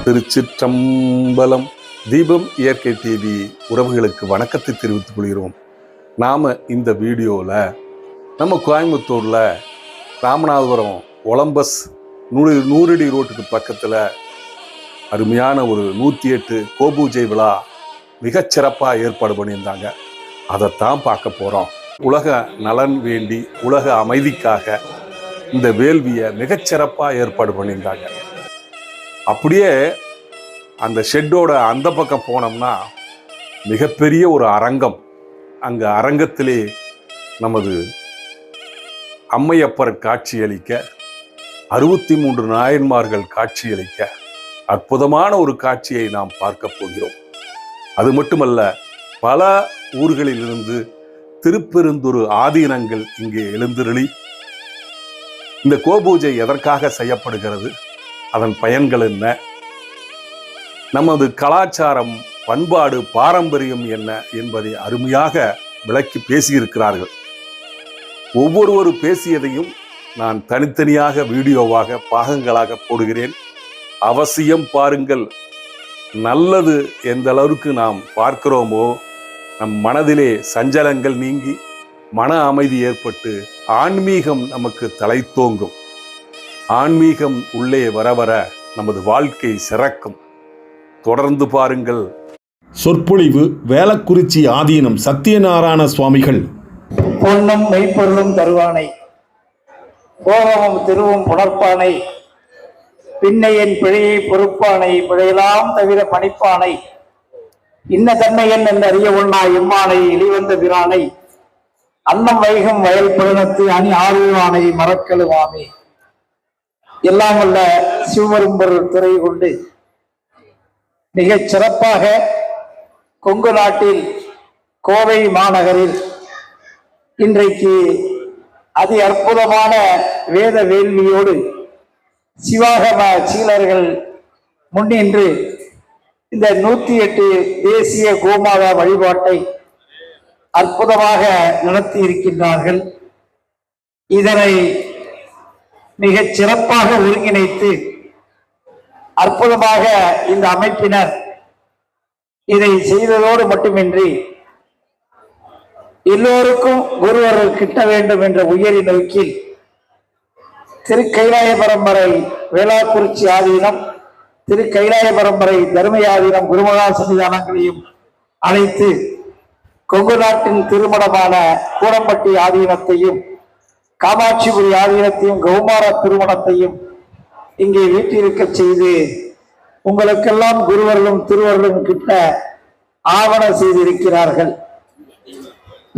திருச்சிற்றம்பலம். தீபம் இயற்கை டிவி உறவுகளுக்கு வணக்கத்தை தெரிவித்துக் கொள்கிறோம். நாம் இந்த வீடியோவில் நம்ம கோயம்புத்தூரில் ராமநாதபுரம் ஒலம்பஸ் 100 ரோட்டுக்கு பக்கத்தில் அருமையான ஒரு 108 கோபூஜை விழா மிகச்சிறப்பாக ஏற்பாடு பண்ணியிருந்தாங்க. அதைத்தான் பார்க்க போகிறோம். உலக நலன் வேண்டி, உலக அமைதிக்காக இந்த வேள்வியை மிகச்சிறப்பாக ஏற்பாடு பண்ணியிருந்தாங்க. அப்படியே அந்த ஷெட்டோட அந்த பக்கம் போனோம்னா மிகப்பெரிய ஒரு அரங்கம். அங்கே அரங்கத்திலே நமது அம்மையப்பர் காட்சியளிக்க, 63 நாயன்மார்கள் காட்சியளிக்க அற்புதமான ஒரு காட்சியை நாம் பார்க்க போகிறோம். அது மட்டுமல்ல, பல ஊர்களிலிருந்து திருப்பெருந்துறை ஆதீனங்கள் இங்கே எழுந்தருளி இந்த கோபூஜை எதற்காக செய்யப்படுகிறது, அதன் பயன்கள் என்ன, நமது கலாச்சாரம், பண்பாடு, பாரம்பரியம் என்ன என்பதை அருமையாக விளக்கி பேசியிருக்கிறார்கள். ஒவ்வொருவரு பேசியதையும் நான் தனித்தனியாக வீடியோவாக பாகங்களாக போடுகிறேன். அவசியம் பாருங்கள். நல்லது எந்த அளவுக்கு நாம் பார்க்கிறோமோ, நம் மனதிலே சஞ்சலங்கள் நீங்கி மன அமைதி ஏற்பட்டு ஆன்மீகம் நமக்கு தலைத்தோங்கும். ஆன்மீகம் உள்ளே வர வர நமது வாழ்க்கை சிறக்கும். தொடர்ந்து பாருங்கள். சொற்பொழிவு வேளக்குறிச்சி ஆதீனம் சத்தியநாராயண சுவாமிகள். பொன்னும் மெய்ப்பொருளும் தருவானை, போகமும் திருவும் புணர்ப்பானை, பின்னையன் பிழையை பொறுப்பானை, பிழையெல்லாம் தவிர பணிப்பானை, இன்ன தன்மையன் என்று அறிய ஒண்ணா எம்மானை, இழிவந்த பிரானை, அன்னம் வைகும் வயல் புலனத்து அணி ஆழ்வானை மறக்கலுவாமே. எல்லாம் வல்ல சிவபெரும்பொருள் துறை கொண்டு மிகச் சிறப்பாக கொங்கு நாட்டில் கோவை மாநகரில் இன்றைக்கு அதி அற்புதமான வேத வேள்வியோடு சிவாகம சீலர்கள் முன்னின்று இந்த 108 தேசிய கோமாதா வழிபாட்டை அற்புதமாக நடத்தி இருக்கின்றார்கள். இதனை மிகச் சிறப்பாக ஒருங்கிணைத்து அற்புதமாக இந்த அமைப்பினர் இதை செய்ததோடு மட்டுமின்றி எல்லோருக்கும் குருவர்கள் கிட்ட வேண்டும் என்ற உயரி நோக்கில் திருக்கைலாய பரம்பரை வேளாக்குறிச்சி ஆதீனம், திருக்கைலாய பரம்பரை தர்ம ஆதீனம் குருமகா சன்னிதானங்களையும் அழைத்து கொங்கு நாட்டின் திருமணமான கூடம்பட்டி ஆதீனத்தையும், காமாட்சிபுரி ஆதீனத்தையும், கௌமார திருமணத்தையும் இங்கே வீட்டிருக்க செய்து உங்களுக்கெல்லாம் குருவர்களும் திருவர்களும் கிட்ட ஆவண செய்திருக்கிறார்கள்.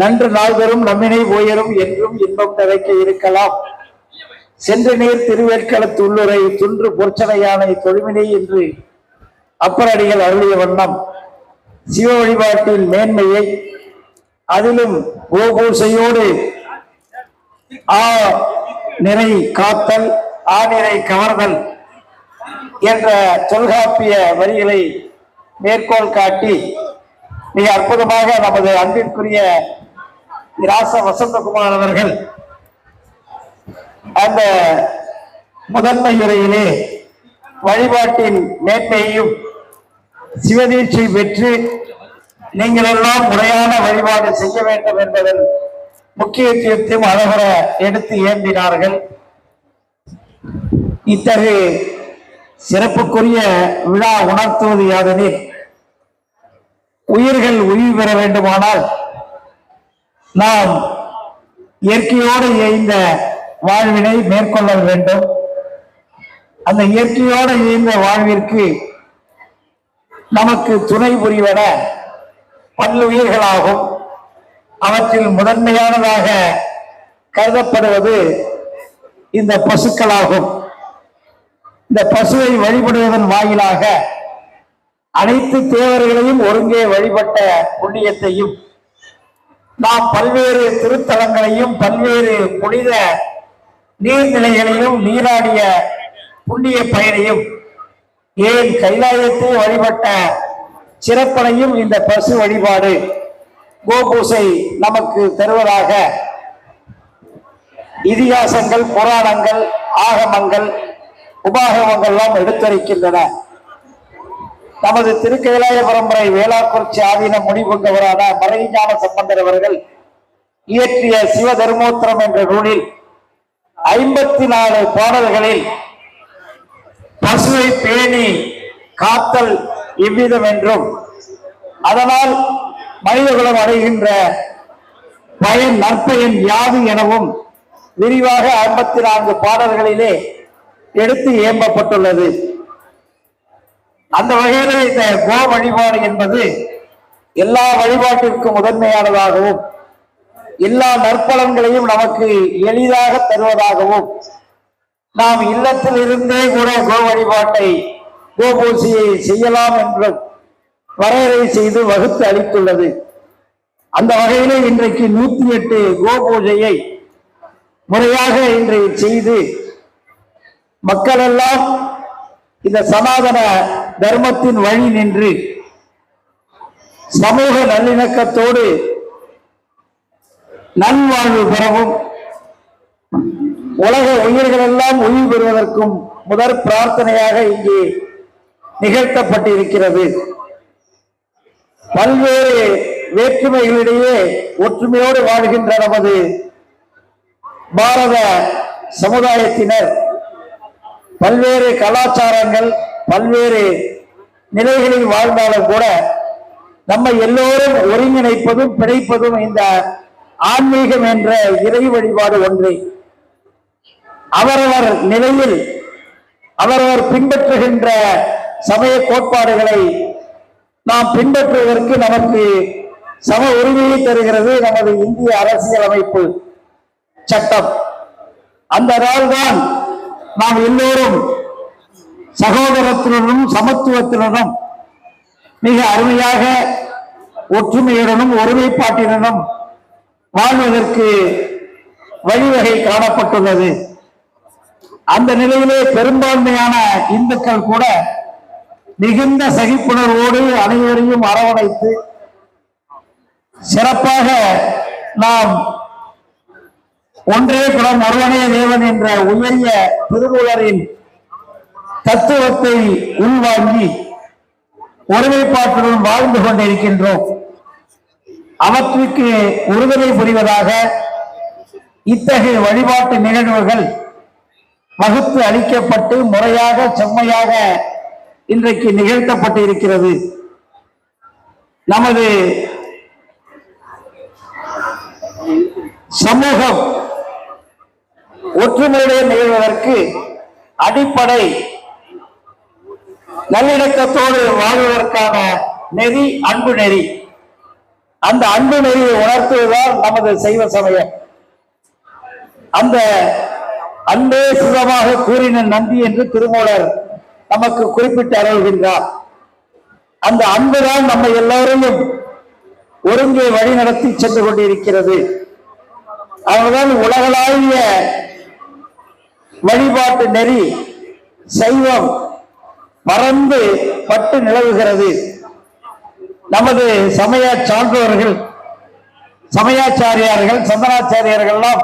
நன்று நாள்தரும் நம்மினை போயரும் என்றும் இன்பம் நிறைக்க இருக்கலாம். சென்று நீர் திருவேற்களத்து உள்ளுரை துன்று பொற்சனையானை தொழுமினை என்று அப்பரடிகள் அருளிய வண்ணம் சிவ வழிபாட்டின் மேன்மையை, அதிலும் கோபூசையோடு நிறை காத்தல், ஆநிறை கவர்தல் என்ற தொல்காப்பிய வரிகளை மேற்கோள் காட்டி மிக அற்புதமாக நமது அன்பிற்குரிய ராச வசந்தகுமார் அவர்கள் அந்த முதன்மை உரையிலே வழிபாட்டின் மேன்மையையும் சிவதீட்சை பெற்று நீங்கள் எல்லாம் முறையான வழிபாடு செய்ய வேண்டும் என்பதன் முக்கியத்துவத்தையும் அழகர எடுத்து ஏந்தினார்கள். இத்தகைய சிறப்புக்குரிய விழா உணர்த்துவது யாதெனில், உயிர்கள் உயிர் பெற வேண்டுமானால் நாம் இயற்கையோடு இயைந்த வாழ்வினை மேற்கொள்ள வேண்டும். அந்த இயற்கையோடு இயைந்த வாழ்விற்கு நமக்கு துணை புரிவன பல்லுயிர்களாகும். அவற்றில் முதன்மையானதாக கருதப்படுவது இந்த பசுக்களாகும். இந்த பசுவை வழிபடுவதன் வாயிலாக அனைத்து தேவர்களையும் ஒருங்கே வழிபட்ட புண்ணியத்தையும், நாம் பல்வேறு திருத்தலங்களையும் பல்வேறு புனித நீர்நிலைகளையும் நீராடிய புண்ணிய பயனையும், ஏன் கைலாயத்தை வழிபட்ட சிறப்பனையும் இந்த பசு வழிபாடு கோபூசை நமக்கு தருவதாக இதிகாசங்கள், புராணங்கள், ஆகமங்கள், உபாகமங்கள் எல்லாம் எடுத்துரைக்கின்றன. நமது திருக்கைலாய பரம்பரை வேளாக்குறிச்சி ஆதீன முடிவுங்கவரான மறைஞான சம்பந்தர் அவர்கள் இயற்றிய சிவ தர்மோத்திரம் என்ற நூலில் 54 பாடல்களில் பசுவை பேணி காத்தல் இவ்விதம் என்றும் அதனால் மனிதகுலம் அடைகின்ற பயன் நற்பயன் யாது எனவும் விரிவாக 54 பாடல்களிலே எடுத்து ஏம்பப்பட்டுள்ளது. அந்த வகையில் இந்த கோ வழிபாடு என்பது எல்லா வழிபாட்டிற்கும் முதன்மையானதாகவும் எல்லா நற்பலன்களையும் நமக்கு எளிதாக தருவதாகவும் நாம் இல்லத்தில் இருந்தே கூட கோ வழிபாட்டை கோபூசையை செய்யலாம் என்றும் வரையறை செய்து வகுத்து அளித்துள்ளது. அந்த வகையிலே இன்றைக்கு 108 கோ பூஜையை முறையாக இன்று செய்து மக்கள் எல்லாம் இந்த சனாதன தர்மத்தின் வழி நின்று சமூக நல்லிணக்கத்தோடு நல்வாழ்வு பெறவும் உலக உயிர்கள் எல்லாம் உயிர் பெறுவதற்கும் முதற் பிரார்த்தனையாக இங்கே நிகழ்த்தப்பட்டிருக்கிறது. பல்வேறு வேற்றுமைகளிடையே ஒற்றுமையோடு வாழ்கின்ற நமது பாரத சமுதாயத்தினர் பல்வேறு கலாச்சாரங்கள் பல்வேறு நிலைகளில் வாழ்ந்தாலும் கூட நம்ம எல்லோரும் ஒருங்கிணைப்பதும் பிணைப்பதும் இந்த ஆன்மீகம் என்ற இறை வழிபாடு ஒன்றே. அவரவர் நிலையில் அவரவர் பின்பற்றுகின்ற சமய கோட்பாடுகளை நாம் பின்பற்றுவதற்கு நமக்கு சம உரிமையை தருகிறது நமது இந்திய அரசியலமைப்பு சட்டம். அந்த நாள்தான் நாம் எல்லோரும் சகோதரத்துடனும் சமத்துவத்துடனும் மிக அருமையாக ஒற்றுமையுடனும் ஒருமைப்பாட்டினுடனும் வாழ்வதற்கு வழிவகை காணப்பட்டுள்ளது. அந்த நிலையிலே பெரும்பான்மையான இந்துக்கள் கூட மிகுந்த சகிப்புணர்வோடு அனைவரையும் அரவணைத்து சிறப்பாக நாம் ஒன்றே குலம் ஒருவனே தேவன் என்ற உயரிய திருமூலரின் தத்துவத்தை உள்வாங்கி ஒருமைப்பாட்டுடன் வாழ்ந்து கொண்டிருக்கின்றோம். அவற்றுக்கு உறுதுணை புரிவதாக இத்தகைய வழிபாட்டு நிகழ்வுகள் வகுத்து அளிக்கப்பட்டு முறையாக செம்மையாக இன்றைக்கு நிகழ்த்தப்பட்டு இருக்கிறது. நமது சமூகம் ஒற்றுமையுடைய நிகழ்வதற்கு அடிப்படை நல்லிணக்கத்தோடு வாழ்வதற்கான நெறி அன்பு நெறி. அந்த அன்பு நெறியை உணர்த்துவதால் நமது சைவ சமயம். அந்த அன்பே சிவமாக கூறின நன்றி என்று திருமூலர் நமக்கு குறிப்பிட்டு அருள்கின்றார். அந்த அன்புதான் நம்ம எல்லோரையும் ஒருங்கே வழிநடத்தி சென்று கொண்டிருக்கிறது. அவர்தான் உலகளாவிய வழிபாட்டு நெறி சைவம் மறந்து பட்டு நிலவுகிறது. நமது சமய சான்றோர்கள் சமயாச்சாரியார்கள் சந்தனாச்சாரியார்கள் எல்லாம்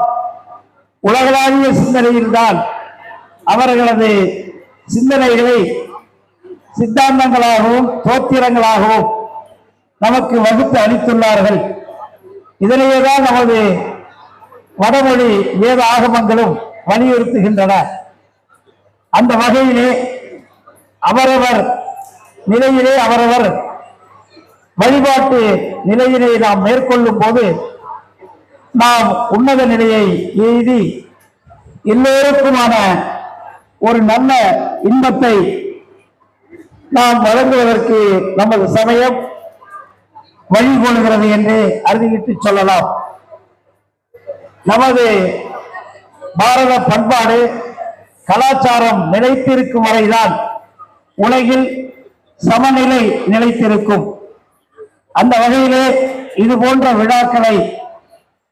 உலகளாவிய சிந்தனையில்தான் அவர்களது சிந்தனைகளை சித்தாந்தங்களாகவும் தோத்திரங்களாகவும் நமக்கு வகுத்து அளித்துள்ளார்கள். இதனையேதான் நமது வடமொழி வேத ஆகமங்களும் வலியுறுத்துகின்றன. அந்த வகையிலே அவரவர் நிலையிலே அவரவர் வழிபாட்டு நிலையிலே நாம் மேற்கொள்ளும் போது நாம் உன்னத நிலையை எய்தி எல்லோருக்குமான ஒரு நல்ல இன்பத்தை நாம் வழங்குவதற்கு நமது சமயம் வழிகொள்கிறது என்று அறுதியிட்டு சொல்லலாம். நமது பாரத பண்பாடு கலாச்சாரம் நிலைத்திருக்கும் வரைதான் உலகில் சமநிலை நிலைத்திருக்கும். அந்த வகையிலே இது போன்ற விழாக்களை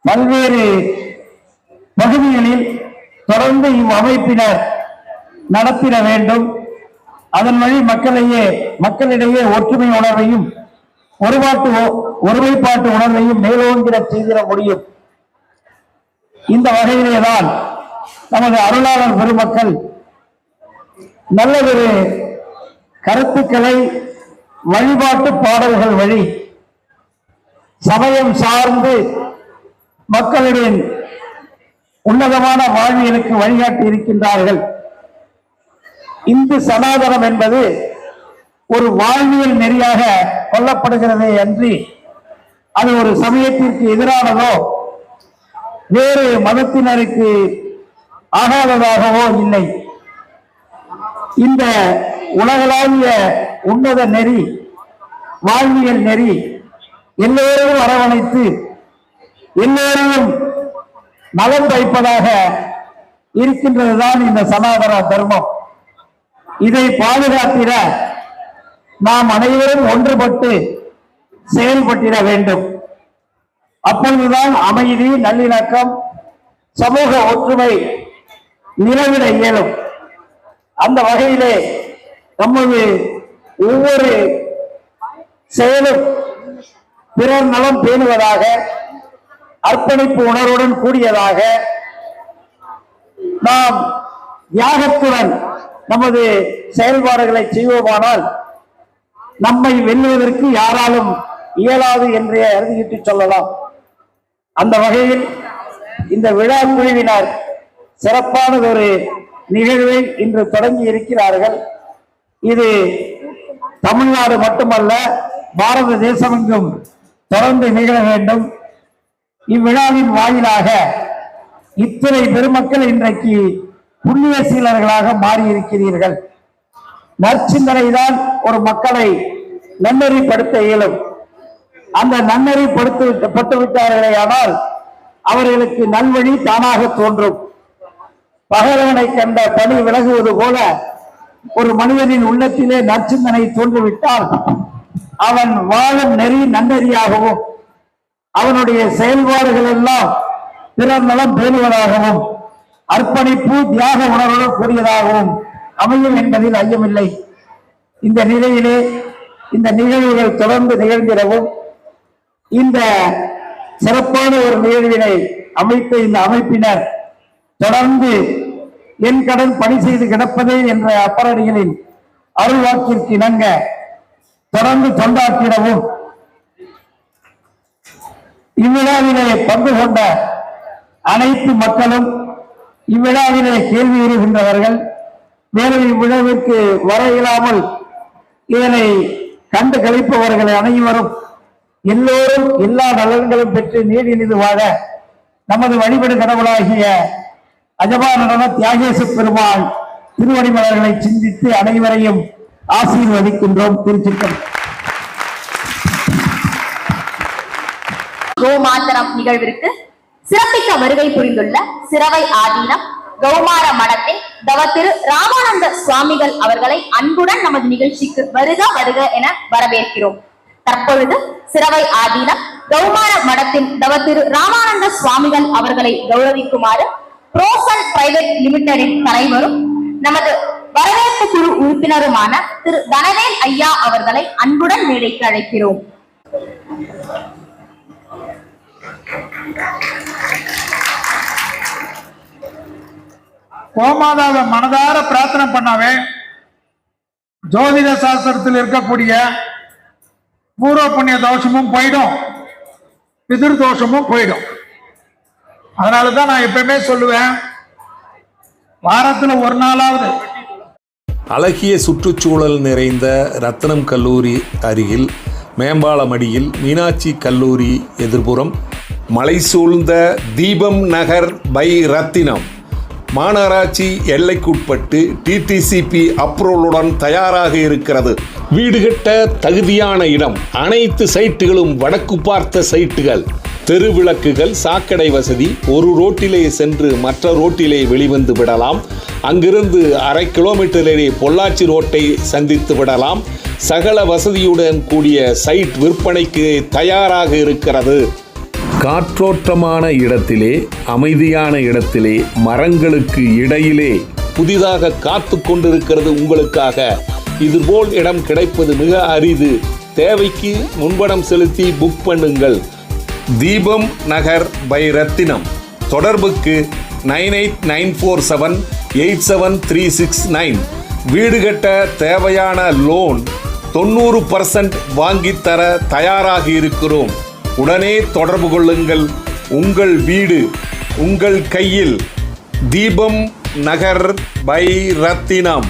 பல்வேறு பகுதிகளில் தொடர்ந்து இவ்வமைப்பினர் நடத்திட வேண்டும். அதன் வழி மக்களிடையே ஒற்றுமை உணர்வையும் ஒருமைப்பாட்டு உணர்வையும் மேலோங்கிட செய்திட முடியும். இந்த வகையிலேதான் நமது அருளாளர் பெருமக்கள் நல்லதொரு கருத்துக்களை வழிபாட்டு பாடல்கள் வழி சமயம் சார்ந்து மக்களின் உன்னதமான வாழ்வியலுக்கு வழிகாட்டி இருக்கின்றார்கள். இந்து சனாதனம் என்பது ஒரு வாழ்வியல் நெறியாக கொள்ளப்படுகிறதே அன்றி அது ஒரு சமயத்திற்கு எதிரானதோ வேறு மதத்தினருக்கு ஆகாததாகவோ இல்லை. இந்த உலகளாவிய உன்னத நெறி, வாழ்வியல் நெறி எல்லோரையும் அரவணைத்து எல்லோரையும் நலம் வைப்பதாக இருக்கின்றதுதான் இந்த சனாதன தர்மம். இதை பாதுகாத்திட நாம் அனைவரும் ஒன்றுபட்டு செயல்பட்டிட வேண்டும். அப்பொழுதுதான் அமைதி, நல்லிணக்கம், சமூக ஒற்றுமை நிலவிட இயலும். அந்த வகையிலே நமது ஒவ்வொரு செயலும் பிறர் நலம் பேணுவதாக, அர்ப்பணிப்பு உணர்வுடன் கூடியதாக, நாம் தியாகத்துடன் நமது செயல்பாடுகளை செய்வோமானால் நம்மை வெல்லுவதற்கு யாராலும் இயலாது என்றே அறுதியிட்டு சொல்லலாம். அந்த வகையில் இந்த விழா குழுவினர் சிறப்பானதொரு நிகழ்வை இன்று தொடங்கி இருக்கிறார்கள். இது தமிழ்நாடு மட்டுமல்ல, பாரத தேசமெங்கும் தொடர்ந்து நிகழ வேண்டும். இவ்விழாவின் வாயிலாக இத்தனை பெருமக்கள் இன்றைக்கு புண்ணிய சீலர்களாக மாறியிருக்கிறீர்கள். நற்சிந்தனை தான் ஒரு மக்களை நன்னெறிப்படுத்த இயலும். அந்த நன்னெறிப்படுத்தப்பட்டு விட்டார்களே ஆனால் அவர்களுக்கு நல்வழி தானாக தோன்றும். பகலவனை கண்ட பணி விலகுவது போல ஒரு மனிதனின் உள்ளத்திலே நற்சிந்தனை தோன்றிவிட்டால் அவன் வாழும் நெறி நன்னெறியாகவும் அவனுடைய செயல்பாடுகள் எல்லாம் பிறர் நலம் பேணுவதாகவும் அர்ப்பணிப்பு, தியாக உணர்வுடன் கூடியதாகவும் அமையும் என்பதில் ஐயமில்லை. இந்த நிலையிலே இந்த நிகழ்வுகள் தொடர்ந்து நிகழ்ந்திடவும் இந்த சிறப்பான ஒரு நிகழ்வினை அமைத்த இந்த அமைப்பினர் தொடர்ந்து என் கடன் பணி செய்து கிடப்பதே என்ற அப்பரடிகளின் அருள்வாக்கிற்கு இணங்க தொடர்ந்து தொண்டாற்றிடவும் இவ்விழாவிலே பங்கு கொண்ட அனைத்து மக்களும், இவ்விழாவிலே கேள்வி எழுகின்றவர்கள், மேலும் இவ்விழாவிற்கு வர இயலாமல் இதனை கண்டு கழிப்பவர்கள் அனைவரும் எல்லோரும் எல்லா நலன்களும் பெற்று நீடிலிது வாழ நமது வழிபடு கடவுளாகிய அஜபா நடன தியாகேச பெருமாள் திருவடிமலர்களை சிந்தித்து அனைவரையும் ஆசீர்வதிக்கின்றோம். திருச்சிற்றம்பலம். கோமாதரம் நிகழ்விற்கு சிறப்பிக்க வருகை புரிந்துள்ள சிரவை ஆதீனம் கௌமார மடத்தின் தவத்திரு ராமானந்த சுவாமிகள் அவர்களை அன்புடன் நமது நிகழ்ச்சிக்கு வருக வருக என வரவேற்கிறோம். தற்பொழுது சிரவை ஆதீனம் கௌமார மடத்தின் தவத்திரு ராமானந்த சுவாமிகள் அவர்களை கௌரவிக்குமாறு புரோசன் பிரைவேட் லிமிடெடின் தலைவரும் நமது வரவேற்பு குழு உறுப்பினருமான திரு தனவேல் ஐயா அவர்களை அன்புடன் மேடைக்கு அழைக்கிறோம். கோமாதாவை மனதார பிரார்த்தனை பண்ணாவே ஜோதிட சாஸ்திரத்தில் இருக்கக்கூடிய பூர்வ புண்ணிய தோஷமும் போயிடும், பிதிர் தோஷமும் போயிடும். அதனாலதான் நான் எப்பயுமே சொல்லுவேன், வாரத்துல ஒரு நாளாவது அழகிய சுற்றுச்சூழல் நிறைந்த ரத்னம் கல்லூரி அருகில் மேம்பாலமடியில் மீனாட்சி கல்லூரி எதிர்ப்புறம் மலை சூழ்ந்த தீபம் நகர் பை ரத்தினம் மாநகராட்சி எல்லைக்குட்பட்டு டிடிசிபி அப்ரூவலுடன் தயாராக இருக்கிறது. வீடு கட்ட தகுதியான இடம். அனைத்து சைட்டுகளும் வடக்கு பார்த்த சைட்டுகள். தெருவிளக்குகள், சாக்கடை வசதி. ஒரு ரோட்டிலே சென்று மற்ற ரோட்டிலே வெளிவந்து விடலாம். அங்கிருந்து 1/2 கிலோமீட்டரிலே பொள்ளாச்சி ரோட்டை சந்தித்து விடலாம். சகல வசதியுடன் கூடிய சைட் விற்பனைக்கு தயாராக இருக்கிறது. காற்றோட்டமான இடத்திலே, அமைதியான இடத்திலே, மரங்களுக்கு இடையிலே புதிதாக காத்து கொண்டிருக்கிறது உங்களுக்காக. இதுபோல் இடம் கிடைப்பது மிக அரிது. தேவைக்கு முன்பணம் செலுத்தி புக் பண்ணுங்கள். தீபம் நகர் பை ரத்தினம். தொடர்புக்கு 9894787369. வீடு கட்ட தேவையான லோன் 90% வாங்கித்தர தயாராக இருக்கிறோம். உடனே தொடர்பு கொள்ளுங்கள். உங்கள் வீடு உங்கள் கையில். தீபம் நகர் பை ரத்தினம்.